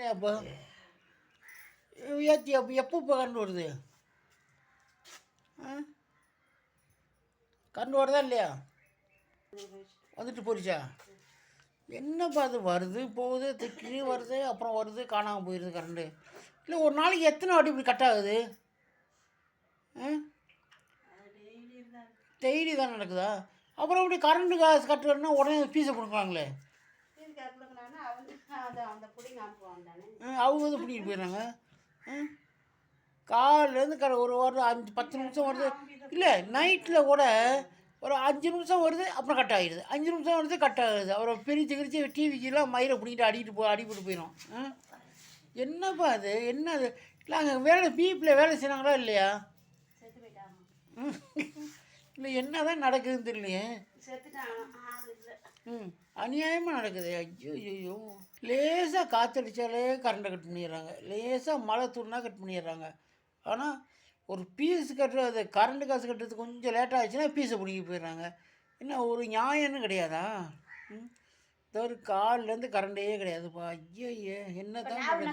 இல்லையா அப்போ ஏற்றி அப்போ எப்போ இப்போ கரண்ட் வருது? ஆ கரண்ட் வருதா இல்லையா? வந்துட்டு போயிடுச்சா? என்னப்பா அது வருது போகுது திடீர்னு வருது அப்புறம் வருது காணாமல் போயிடுது கரண்ட்டு. இல்லை ஒரு நாளைக்கு எத்தனை வாட்டி இப்படி கட் ஆகுது? ஆ டெய்லி தான் நடக்குதா? அப்புறம் இப்படி கரண்ட்டு காசு கட்டுறதுன்னா உடனே ஃபீஸை கொடுக்குறாங்களே. அவங்க வந்து பிடிக்கிட்டு போயிடுறாங்க. காலிலேருந்து ஒரு வாரம் 5-10 நிமிஷம் வருது. இல்லை நைட்டில் கூட ஒரு 5 நிமிஷம் வருது அப்புறம் கட் ஆகிடுது, 5 நிமிஷம் வருது கட் ஆகுது. அப்புறம் பிரித்து டிவிக்கெலாம் மயிரை பிடிக்கிட்டு அடிக்கிட்டு போயிடும். என்னப்பா அது என்ன அது? இல்லை அங்கே வேலை பிபியில் வேலை செய்கிறாங்களா இல்லையா? இல்லை என்ன தான் நடக்குதுன்னு தெரியலையே. அநியாயமாக நடக்குது. ஐயோ ஐயோ, லேசாக காற்றடிச்சாலே கரண்ட்டை கட் பண்ணிடுறாங்க, லேசாக மழை தூர்னா கட் பண்ணிடுறாங்க. ஆனால் ஒரு பீஸ் கட்டுறது, கரண்ட்டு காசு கட்டுறது கொஞ்சம் லேட்டாக ஆச்சுன்னா பீஸை பிடிங்கி போயிடுறாங்க. என்ன ஒரு நியாயம்னு கிடையாதா? ஒரு காலிலேருந்து கரண்டே கிடையாதுப்பா. ஐயோ என்ன தான்